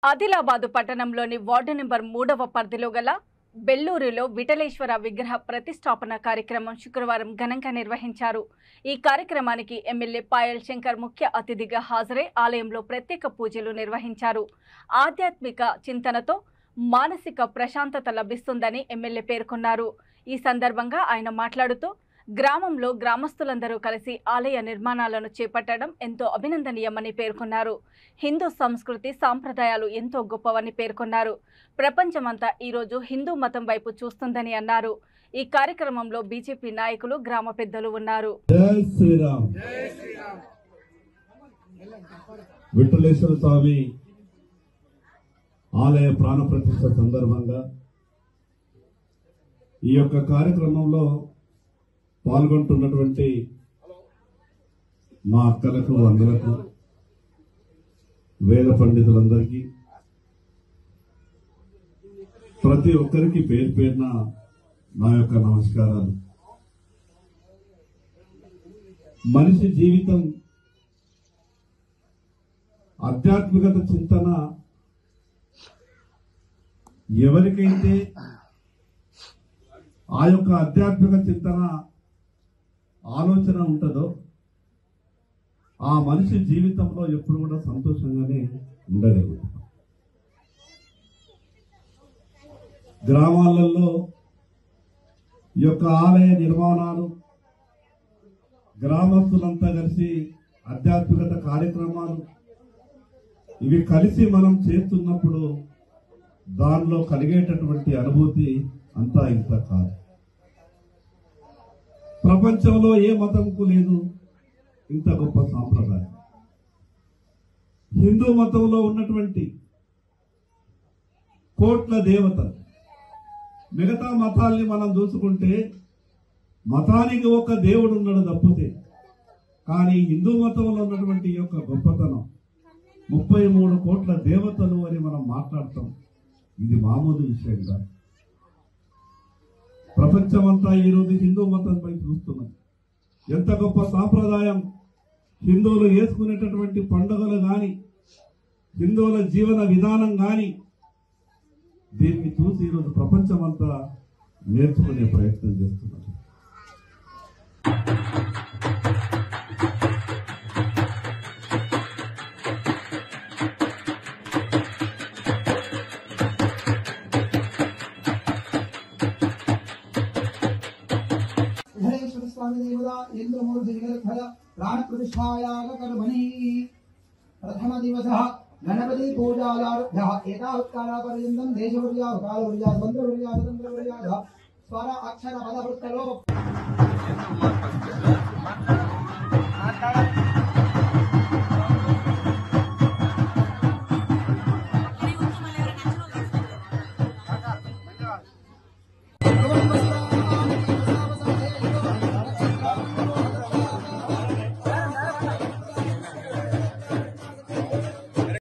ఆదిలాబాద్ పట్టణంలోని ward number 3వ పరిధిలో గల బెల్లూరులో విఠలేశ్వర విగ్రహ ప్రతిష్టాపన కార్యక్రమం శుక్రవారం ఘనంగా నిర్వహించారు। ఈ కార్యక్రమానికి ఎమ్మెల్యే పాయల్ శంకర్ ముఖ్య అతిథిగా హాజరై ఆలయంలో ప్రత్యేక పూజలు నిర్వహించారు। ఆధ్యాత్మిక చింతనతో మానసిక ప్రశాంతత లభిస్తుందని ఎమ్మెల్యే పేర్కొన్నారు। ఈ సందర్భంగా ఆయన మాట్లాడుతూ గ్రామంలో గ్రామస్తులందరూ కలిసి ఆలయ నిర్మాణాలను చేపట్టడం ఎంతో అభినందనీయమని పేర్కొన్నారు। హిందూ సంస్కృతి సాంప్రదాయాలు ఎంతో గొప్పవని పేర్కొన్నారు। ప్రపంచమంతా ఈ రోజు హిందూ మతం వైపు చూస్తుందని అన్నారు। ఈ కార్యక్రమంలో బీజేపీ నాయకులు గ్రామ పెద్దలు ఉన్నారు। జై శ్రీరామ్। విఠలేశ్వర స్వామి ఆలయ ప్రాణ ప్రతిష్ఠ సందర్భంగా ఈ యొక్క కార్యక్రమంలో పాల్గొంటున్నటువంటి మా అక్కలకు అందరకు వేద పండితులందరికీ ప్రతి ఒక్కరికి పేరు పేరున నా యొక్క నమస్కారాలు। మనిషి జీవితం ఆధ్యాత్మికత చింతన ఎవరికైతే ఆ యొక్క ఆధ్యాత్మిక చింతన ఆలోచన ఉంటుందో ఆ మనిషి జీవితంలో ఎప్పుడు కూడా సంతోషంగానే ఉండగలుగుతాం। గ్రామాలలో ఈ యొక్క ఆలయ నిర్మాణాలు గ్రామస్తులంతా కలిసి ఆధ్యాత్మికత కార్యక్రమాలు ఇవి కలిసి మనం చేస్తున్నప్పుడు దానిలో కలిగేటటువంటి అనుభూతి అంతా ఇంత కాదు। ప్రపంచంలో ఏ మతంకు లేదు ఇంత గొప్ప సాంప్రదాయం। హిందూ మతంలో ఉన్నటువంటి కోట్ల దేవతలు మిగతా మతాల్ని మనం చూసుకుంటే మతానికి ఒక దేవుడు ఉన్నాడు తప్పితే, కానీ హిందూ మతంలో ఉన్నటువంటి యొక్క గొప్పతనం 33 కోట్ల దేవతలు అని మనం మాట్లాడతాం। ఇది మామూలు విషయం కాదు। ప్రపంచమంతా ఈరోజు హిందూ మతంపై చూస్తున్నది। ఎంత గొప్ప సాంప్రదాయం! హిందువులు వేసుకునేటటువంటి పండుగలు కానీ హిందువుల జీవన విధానం కానీ దీన్ని చూసి ఈరోజు ప్రపంచమంతా నేర్చుకునే ప్రయత్నం చేస్తున్నారు। स्वामी देवता इंद्रमूर्ति जगद्भय प्राण प्रतिष्ठायाग कर्मणि प्रथम दिवसः गणपति पूजालारभ्यः एतावत्कालपर्यन्तं देशवर्या कालवर्या मन्त्रवर्या तन्त्रवर्या स्वर अक्षर पद वृत्तलोप